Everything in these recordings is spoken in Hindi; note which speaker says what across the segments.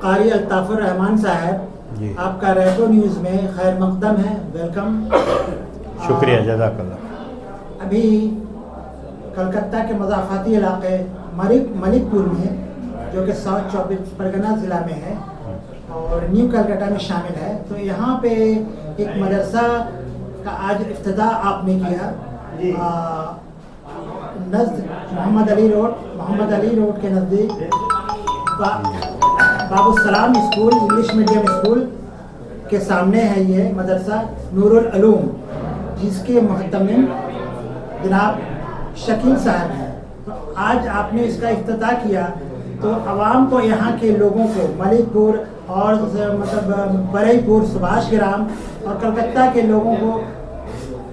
Speaker 1: कारी अल्ताफुर रहमान साहब, आपका रेगो न्यूज़ में खैर मकदम है, वेलकम।
Speaker 2: शुक्रिया, जज़ाकल्लाह।
Speaker 1: अभी कलकत्ता के मज़ाफ़ाती इलाके मलिकपुर में, जो कि साउथ 24 परगना ज़िला में है और न्यू कलकत्ता में शामिल है, तो यहाँ पे एक मदरसा का आज इफ्तिताह आपने किया नज़द मोहम्मद अली रोड के नज़दीक बाबूसलाम स्कूल, इंग्लिश मीडियम स्कूल के सामने है ये मदरसा नूरुल उलूम, जिसके मुहतमिम जनाब शकील साहब हैं। तो आज आपने इसका इफ्तिताह किया, तो आवाम को, यहाँ के लोगों को, मलिकपुर और मतलब बरईपुर, सुभाष ग्राम और कलकत्ता के लोगों को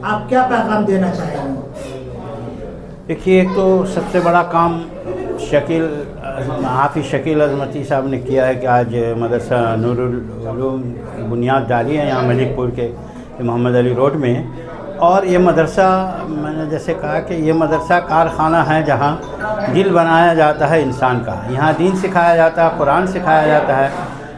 Speaker 1: आप क्या पैगाम देना चाहेंगे?
Speaker 2: देखिए, एक तो सबसे बड़ा काम हाफिज़ शकील अज़मती साहब ने किया है कि आज मदरसा नूरुल उलूम बुनियाद डाली है यहाँ मलिकपुर के मोहम्मद अली रोड में। और ये मदरसा, मैंने जैसे कहा कि ये मदरसा कारखाना है जहाँ दिल बनाया जाता है इंसान का। यहाँ दीन सिखाया जाता है, कुरान सिखाया जाता है,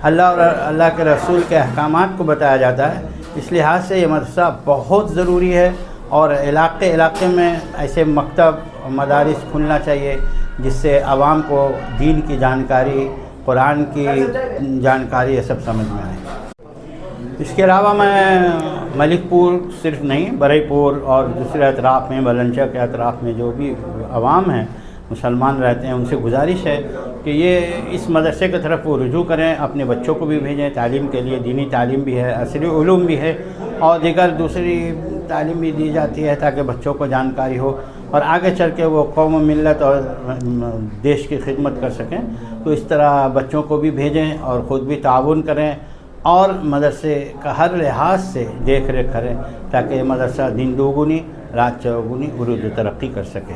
Speaker 2: अल्लाह और अल्लाह के रसूल के अहकामात को बताया जाता है। इस लिहाज से ये मदरसा बहुत ज़रूरी है और इलाके में ऐसे मकतब और मदारिस खुलना चाहिए जिससे आवाम को दीन की जानकारी, कुरान की जानकारी, ये सब समझ में आए। इसके अलावा मैं मलिकपुर सिर्फ नहीं, बरईपुर और दूसरे अतराफ़ में, बलंचा के अतराफ़ में जो भी आवाम हैं, मुसलमान रहते हैं, उनसे गुजारिश है कि ये इस मदरसे की तरफ वो रुजू करें, अपने बच्चों को भी भेजें तालीम के लिए। दीनी तालीम भी है, असली उलूम भी है और दीगर दूसरी तालीम भी दी जाती है ताकि बच्चों को जानकारी हो और आगे चल के वो कौम, मिल्लत और देश की खिदमत कर सकें। तो इस तरह बच्चों को भी भेजें और ख़ुद भी ताउन करें और मदरसे का हर लिहाज से देख रेख करें ताकि मदरसा दिन दोगुनी रात चौगुनी उरूज तरक्की कर सके।